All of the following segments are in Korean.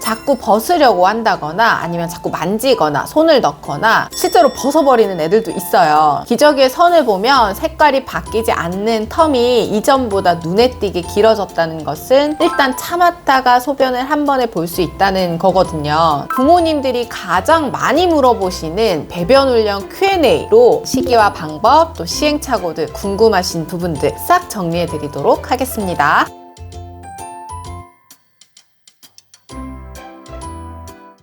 자꾸 벗으려고 한다거나 아니면 자꾸 만지거나 손을 넣거나 실제로 벗어버리는 애들도 있어요. 기저귀의 선을 보면 색깔이 바뀌지 않는 텀이 이전보다 눈에 띄게 길어졌다는 것은 일단 참았다가 소변을 한 번에 볼 수 있다는 거거든요. 부모님들이 가장 많이 물어보시는 배변 훈련 Q&A로 시기와 방법, 또 시행착오들 궁금하신 부분들 싹 정리해 드리도록 하겠습니다.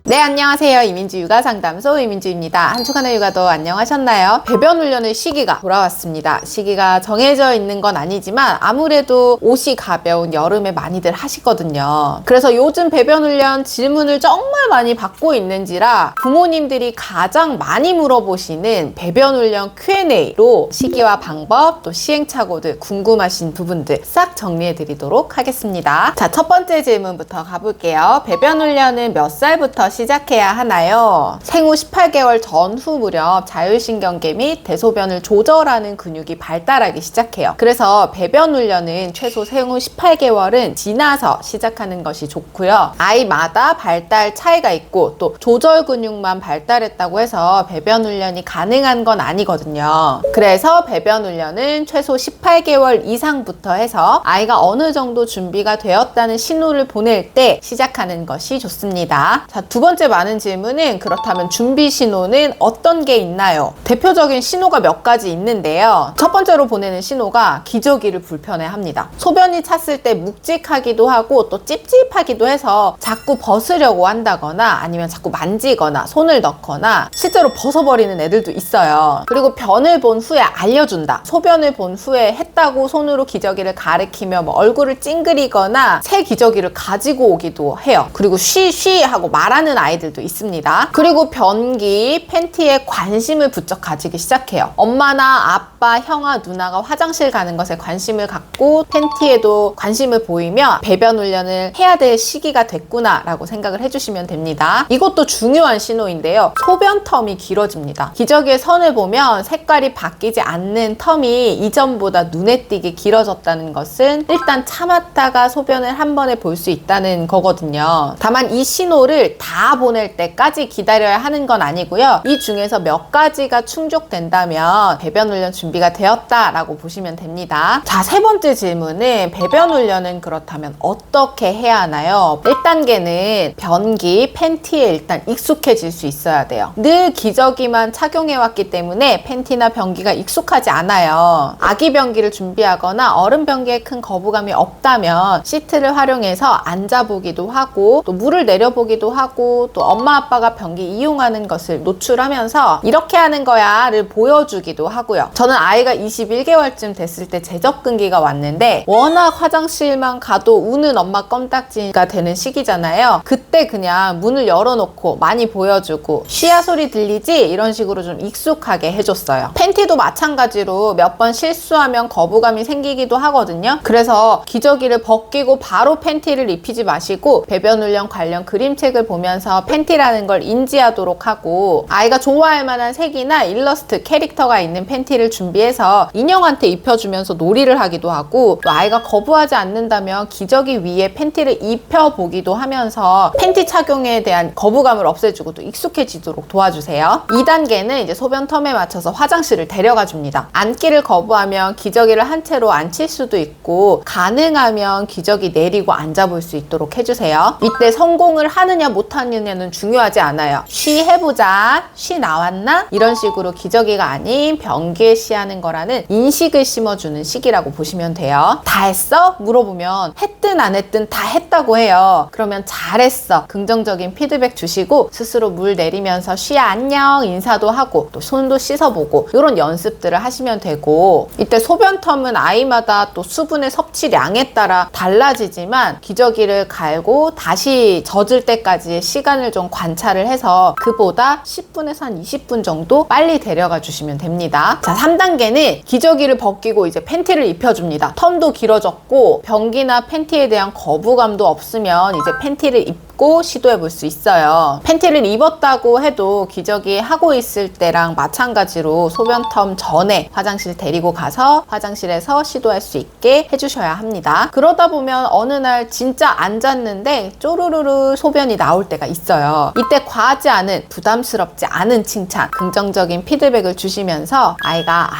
네, 안녕하세요. 이민주 육아상담소 이민주입니다. 한 주간의 육아도 안녕하셨나요? 배변 훈련의 시기가 돌아왔습니다. 시기가 정해져 있는 건 아니지만 아무래도 옷이 가벼운 여름에 많이들 하시거든요. 그래서 요즘 배변 훈련 질문을 정말 많이 받고 있는지라 부모님들이 가장 많이 물어보시는 배변 훈련 Q&A로 시기와 방법, 또 시행착오들 궁금하신 부분들 싹 정리해 드리도록 하겠습니다. 자, 첫 번째 질문부터 가볼게요. 배변 훈련은 몇 살부터 시작해야 하나요? 생후 18개월 전후 무렵 자율신경계 및 대소변을 조절하는 근육이 발달하기 시작해요. 그래서 배변 훈련은 최소 생후 18개월은 지나서 시작하는 것이 좋고요. 아이마다 발달 차이가 있고 또 조절 근육만 발달했다고 해서 배변 훈련이 가능한 건 아니거든요. 그래서 배변 훈련은 최소 18개월 이상부터 해서 아이가 어느 정도 준비가 되었다는 신호를 보낼 때 시작하는 것이 좋습니다. 자, 두 번째 많은 질문은 그렇다면 준비 신호는 어떤 게 있나요? 대표적인 신호가 몇 가지 있는데요. 첫 번째로 보내는 신호가 기저귀를 불편해합니다. 소변이 찼을 때 묵직하기도 하고 또 찝찝하기도 해서 자꾸 벗으려고 한다거나 아니면 자꾸 만지거나 손을 넣거나 실제로 벗어버리는 애들도 있어요. 그리고 변을 본 후에 알려준다. 소변을 본 후에 했다고 손으로 기저귀를 가리키며 얼굴을 찡그리거나 새 기저귀를 가지고 오기도 해요. 그리고 쉬쉬 하고 말하는 아이들도 있습니다. 그리고 변기, 팬티에 관심을 부쩍 가지기 시작해요. 엄마나 아빠, 형아, 누나가 화장실 가는 것에 관심을 갖고 팬티에도 관심을 보이며 배변 훈련을 해야 될 시기가 됐구나 라고 생각을 해주시면 됩니다. 이것도 중요한 신호인데요. 소변 텀이 길어집니다. 기저귀의 선을 보면 색깔이 바뀌지 않는 텀이 이전보다 눈에 띄게 길어졌다는 것은 일단 참았다가 소변을 한 번에 볼 수 있다는 거거든요. 다만 이 신호를 다 보낼 때까지 기다려야 하는 건 아니고요. 이 중에서 몇 가지가 충족된다면 배변 훈련 준비가 되었다라고 보시면 됩니다. 자, 세 번째 질문은 배변 훈련은 그렇다면 어떻게 해야 하나요? 1단계는 변기, 팬티에 일단 익숙해질 수 있어야 돼요. 늘 기저귀만 착용해왔기 때문에 팬티나 변기가 익숙하지 않아요. 아기 변기를 준비하거나 어른 변기에 큰 거부감이 없다면 시트를 활용해서 앉아보기도 하고 또 물을 내려보기도 하고 또 엄마 아빠가 변기 이용하는 것을 노출하면서 이렇게 하는 거야를 보여주기도 하고요. 저는 아이가 21개월쯤 됐을 때 제접근기가 왔는데 워낙 화장실만 가도 우는 엄마 껌딱지가 되는 시기잖아요. 그때 그냥 문을 열어놓고 많이 보여주고 쉬야 소리 들리지? 이런 식으로 좀 익숙하게 해줬어요. 팬티도 마찬가지로 몇 번 실수하면 거부감이 생기기도 하거든요. 그래서 기저귀를 벗기고 바로 팬티를 입히지 마시고 배변 훈련 관련 그림책을 보면서 팬티라는 걸 인지하도록 하고 아이가 좋아할 만한 색이나 일러스트, 캐릭터가 있는 팬티를 준비해서 인형한테 입혀주면서 놀이를 하기도 하고 또 아이가 거부하지 않는다면 기저귀 위에 팬티를 입혀보기도 하면서 팬티 착용에 대한 거부감을 없애주고 또 익숙해지도록 도와주세요. 2단계는 이제 소변 텀에 맞춰서 화장실을 데려가 줍니다. 앉기를 거부하면 기저귀를 한 채로 앉힐 수도 있고 가능하면 기저귀 내리고 앉아볼 수 있도록 해주세요. 이때 성공을 하느냐 못하느냐는 중요하지 않아요. 쉬 해보자, 쉬 나왔나? 이런 식으로 기저귀가 아닌 변기에 쉬하는 거라는 인식을 심어주는 시기라고 보시면 돼요. 다 했어? 물어보면 했든 안 했든 다 했다고 해요. 그러면 잘했어. 긍정적인 피드백 주시고 스스로 물 내리면서 쉬야 안녕 인사도 하고 또 손도 씻어보고 이런 연습들을 하시면 되고 이때 소변 텀은 아이마다 또 수분의 섭취량에 따라 달라지지만 기저귀를 갈고 다시 젖을 때까지의 시간을 좀 관찰을 해서 그보다 10분에서 한 20분 정도 빨리 데려가 주시면 됩니다. 자, 3단계는 기저귀를 벗기고 이제 팬티를 입혀줍니다. 텀도 길어졌고 변기나 팬티에 대한 거부감도 없으면 이제 팬티를 입고 입고 시도해 볼 수 있어요. 팬티를 입었다고 해도 기저귀 하고 있을 때랑 마찬가지로 소변 텀 전에 화장실 데리고 가서 화장실에서 시도할 수 있게 해주셔야 합니다. 그러다 보면 어느 날 진짜 앉았는데 쪼르르르 소변이 나올 때가 있어요. 이때 과하지 않은, 부담스럽지 않은 칭찬, 긍정적인 피드백을 주시면서 아이가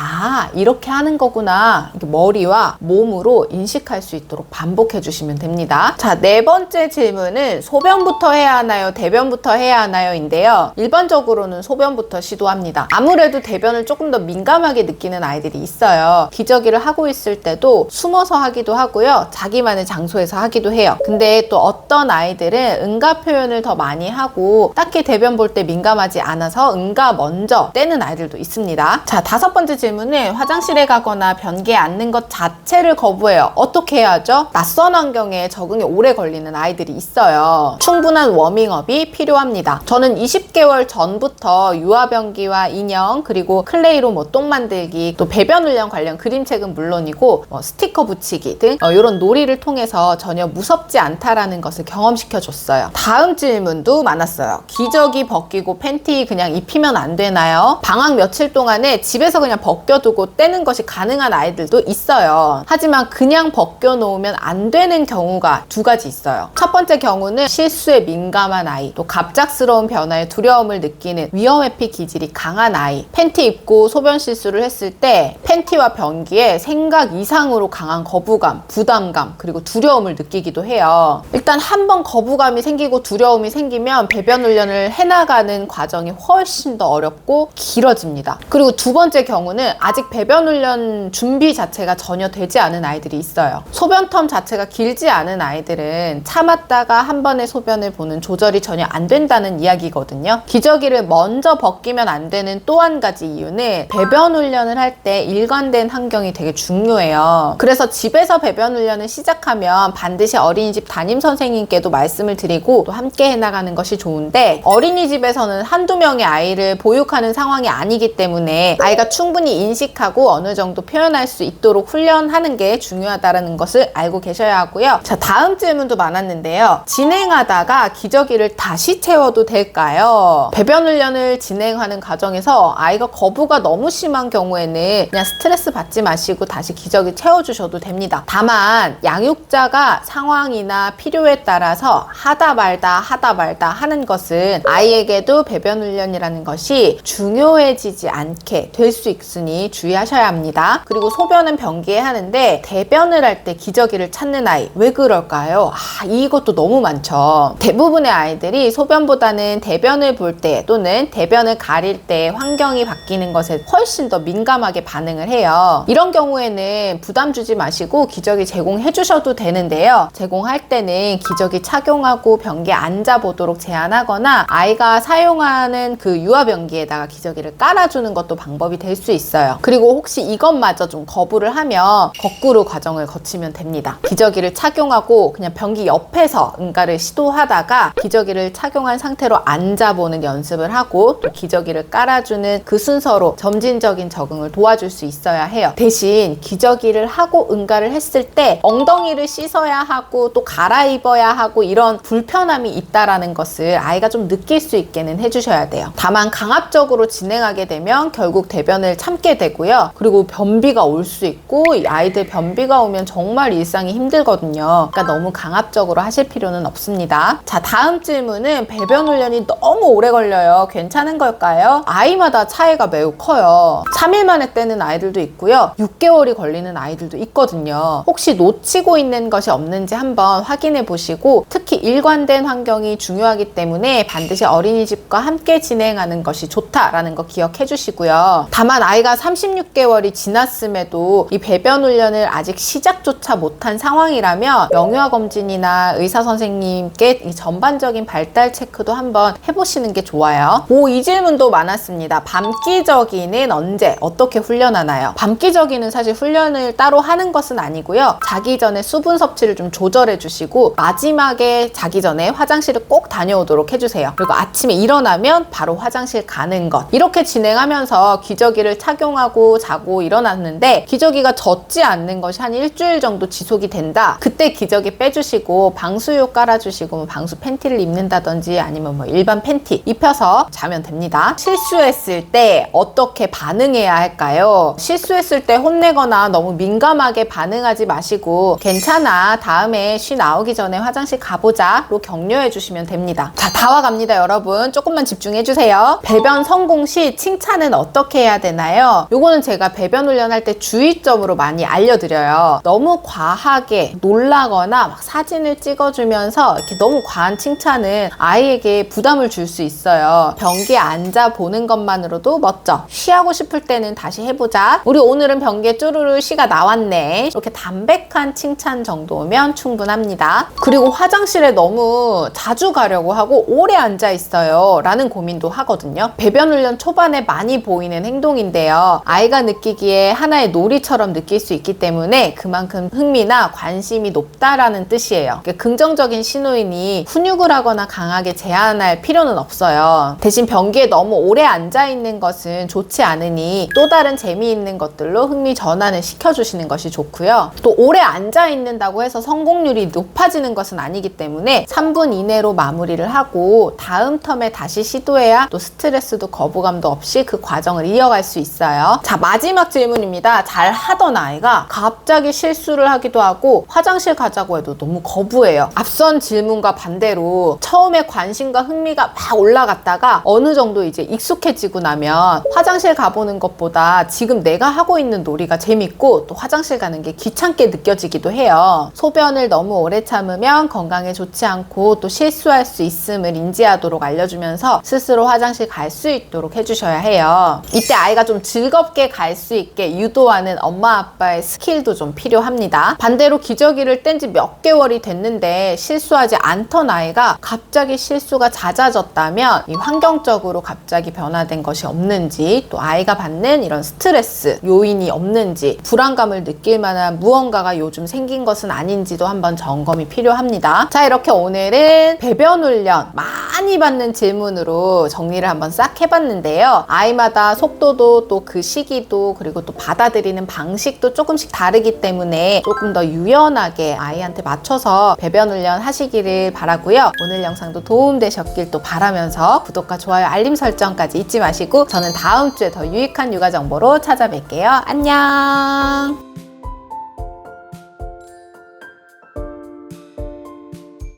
이렇게 하는 거구나 이렇게 머리와 몸으로 인식할 수 있도록 반복해 주시면 됩니다. 자, 네 번째 질문은 소변부터 해야 하나요? 대변부터 해야 하나요? 인데요. 일반적으로는 소변부터 시도합니다. 아무래도 대변을 조금 더 민감하게 느끼는 아이들이 있어요. 기저귀를 하고 있을 때도 숨어서 하기도 하고요. 자기만의 장소에서 하기도 해요. 근데 또 어떤 아이들은 응가 표현을 더 많이 하고 딱히 대변 볼 때 민감하지 않아서 응가 먼저 떼는 아이들도 있습니다. 자, 다섯 번째 질문은 화장실에 가거나 변기에 앉는 것 자체를 거부해요. 어떻게 해야죠? 낯선 환경에 적응이 오래 걸리는 아이들이 있어요. 충분한 워밍업이 필요합니다. 저는 20개월 전부터 유아변기와 인형, 그리고 클레이로 똥 만들기, 또 배변 훈련 관련 그림책은 물론이고 스티커 붙이기 등 이런 놀이를 통해서 전혀 무섭지 않다라는 것을 경험시켜 줬어요. 다음 질문도 많았어요. 기저귀 벗기고 팬티 그냥 입히면 안 되나요? 방학 며칠 동안에 집에서 그냥 벗겨두고 떼는 것이 가능한 아이들도 있어요. 하지만 그냥 벗겨놓으면 안 되는 경우가 두 가지 있어요. 첫 번째 경우는 실수에 민감한 아이, 또 갑작스러운 변화에 두려움을 느끼는 위험회피 기질이 강한 아이, 팬티 입고 소변 실수를 했을 때 팬티와 변기에 생각 이상으로 강한 거부감, 부담감, 그리고 두려움을 느끼기도 해요. 일단 한번 거부감이 생기고 두려움이 생기면 배변 훈련을 해나가는 과정이 훨씬 더 어렵고 길어집니다. 그리고 두 번째 경우는 아직 배변 훈련 준비 자체가 전혀 되지 않은 아이들이 있어요. 소변 텀 자체가 길지 않은 아이들은 참았다가 한 번의 소변을 보는 조절이 전혀 안 된다는 이야기거든요. 기저귀를 먼저 벗기면 안 되는 또 한 가지 이유는 배변 훈련을 할 때 일관된 환경이 되게 중요해요. 그래서 집에서 배변 훈련을 시작하면 반드시 어린이집 담임 선생님께도 말씀을 드리고 또 함께 해나가는 것이 좋은데, 어린이집에서는 한두 명의 아이를 보육하는 상황이 아니기 때문에 아이가 충분히 인식하고 어느 정도 표현할 수 있도록 훈련하는 게 중요하다는 것을 알고 계셔야 하고요. 자, 다음 질문도 많았는데요. 진행하다가 기저귀를 다시 채워도 될까요? 배변 훈련을 진행하는 과정에서 아이가 거부가 너무 심한 경우에는 그냥 스트레스 받지 마시고 다시 기저귀 채워주셔도 됩니다. 다만 양육자가 상황이나 필요에 따라서 하다 말다 하는 것은 아이에게도 배변 훈련이라는 것이 중요해지지 않게 될 수 있으니 주의하셔야 합니다. 그리고 소변은 변기에 하는데 대변을 할 때 기저귀를 찾는 아이, 왜 그럴까요? 이것도 너무 많죠. 대부분의 아이들이 소변보다는 대변을 볼 때 또는 대변을 가릴 때 환경이 바뀌는 것에 훨씬 더 민감하게 반응을 해요. 이런 경우에는 부담 주지 마시고 기저귀 제공해 주셔도 되는데요. 제공할 때는 기저귀 착용하고 변기에 앉아 보도록 제안하거나 아이가 사용하는 그 유아변기에다가 기저귀를 깔아주는 것도 방법이 될 수 있어요. 그리고 혹시 이것마저 좀 거부를 하면 거꾸로 과정을 거치면 됩니다. 기저귀를 착용하고 그냥 변기 옆에서 응가를 시도하다가 기저귀를 착용한 상태로 앉아보는 연습을 하고 또 기저귀를 깔아주는 그 순서로 점진적인 적응을 도와줄 수 있어야 해요. 대신 기저귀를 하고 응가를 했을 때 엉덩이를 씻어야 하고 또 갈아입어야 하고 이런 불편함이 있다라는 것을 아이가 좀 느낄 수 있게는 해주셔야 돼요. 다만 강압적으로 진행하게 되면 결국 대변을 참게 되고요. 그리고 변비가 올 수 있고 이 아이들 변비가 오면 정말 일상이 힘들거든요. 그러니까 너무 강압적으로 하실 필요는 없습니다. 자, 다음 질문은 배변 훈련이 너무 오래 걸려요. 괜찮은 걸까요? 아이마다 차이가 매우 커요. 3일 만에 떼는 아이들도 있고요. 6개월이 걸리는 아이들도 있거든요. 혹시 놓치고 있는 것이 없는지 한번 확인해 보시고, 특히 일관된 환경이 중요하기 때문에 반드시 어린이집과 함께 진행하는 것이 좋다라는 거 기억해 주시고요. 다만 아이가 36개월이 지났음에도 이 배변 훈련을 아직 시작조차 못한 상황이라면 영유아 검진이나 의사 선생님께 이 전반적인 발달 체크도 한번 해보시는 게 좋아요. 이 질문도 많았습니다. 밤기저귀는 언제 어떻게 훈련하나요? 밤기저귀는 사실 훈련을 따로 하는 것은 아니고요. 자기 전에 수분 섭취를 좀 조절해 주시고 마지막에 자기 전에 화장실을 꼭 다녀오도록 해주세요. 그리고 아침에 일어나면 바로 화장실 가는 것, 이렇게 진행하면서 기저귀를 착용하고 자고 일어났는데 기저귀가 젖지 않는 것이 한 일주일 정도 지속이 된다. 그때 기저귀 빼주시고 방수유 깔아주시고 마시고 뭐 방수 팬티를 입는다든지 아니면 뭐 일반 팬티 입혀서 자면 됩니다. 실수했을 때 어떻게 반응해야 할까요? 실수했을 때 혼내거나 너무 민감하게 반응하지 마시고 괜찮아, 다음에 쉬 나오기 전에 화장실 가보자로 격려해 주시면 됩니다. 자, 다 와갑니다. 여러분 조금만 집중해 주세요. 배변 성공 시 칭찬은 어떻게 해야 되나요? 요거는 제가 배변 훈련할 때 주의점으로 많이 알려드려요. 너무 과하게 놀라거나 막 사진을 찍어주면서 이렇게 너무 과한 칭찬은 아이에게 부담을 줄 수 있어요. 변기에 앉아 보는 것만으로도 멋져. 쉬하고 싶을 때는 다시 해보자. 우리 오늘은 변기에 쭈루루 쉬가 나왔네. 이렇게 담백한 칭찬 정도면 충분합니다. 그리고 화장실에 너무 자주 가려고 하고 오래 앉아 있어요 라는 고민도 하거든요. 배변 훈련 초반에 많이 보이는 행동인데요. 아이가 느끼기에 하나의 놀이처럼 느낄 수 있기 때문에 그만큼 흥미나 관심이 높다라는 뜻이에요. 그러니까 긍정적인 신호이니 훈육을 하거나 강하게 제한할 필요는 없어요. 대신 변기에 너무 오래 앉아 있는 것은 좋지 않으니 또 다른 재미있는 것들로 흥미 전환을 시켜주시는 것이 좋고요. 또 오래 앉아 있는다고 해서 성공률이 높아지는 것은 아니기 때문에 3분 이내로 마무리를 하고 다음 텀에 다시 시도해야 또 스트레스도 거부감도 없이 그 과정을 이어갈 수 있어요. 자, 마지막 질문입니다. 잘 하던 아이가 갑자기 실수를 하기도 하고 화장실 가자고 해도 너무 거부해요. 앞선 질문과 반대로 처음에 관심과 흥미가 막 올라갔다가 어느 정도 이제 익숙해지고 나면 화장실 가보는 것보다 지금 내가 하고 있는 놀이가 재밌고 또 화장실 가는 게 귀찮게 느껴지기도 해요. 소변을 너무 오래 참으면 건강에 좋지 않고 또 실수할 수 있음을 인지하도록 알려주면서 스스로 화장실 갈 수 있도록 해주셔야 해요. 이때 아이가 좀 즐겁게 갈 수 있게 유도하는 엄마 아빠의 스킬도 좀 필요합니다. 반대로 기저귀를 뗀 지 몇 개월이 됐는데 실수하지 않던 아이가 갑자기 실수가 잦아졌다면 이 환경적으로 갑자기 변화된 것이 없는지 또 아이가 받는 이런 스트레스 요인이 없는지 불안감을 느낄 만한 무언가가 요즘 생긴 것은 아닌지도 한번 점검이 필요합니다. 자, 이렇게 오늘은 배변 훈련 많이 받는 질문으로 정리를 한번 싹 해봤는데요. 아이마다 속도도 또 그 시기도 그리고 또 받아들이는 방식도 조금씩 다르기 때문에 조금 더 유연하게 아이한테 맞춰서 배변 훈련 하시기를 바라고요. 오늘 영상도 도움되셨길 또 바라면서 구독과 좋아요, 알림 설정까지 잊지 마시고 저는 다음 주에 더 유익한 육아 정보로 찾아뵐게요. 안녕.